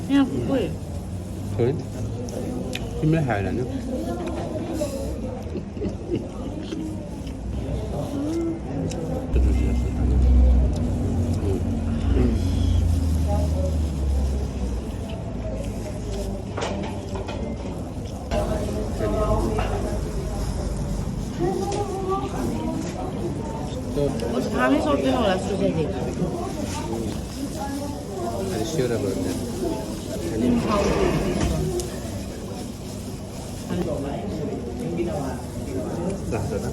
그냥 국물. 그래? 힘을 하려는? Os panes sono la sucedi. Hadi şöyle böyle. Zahra.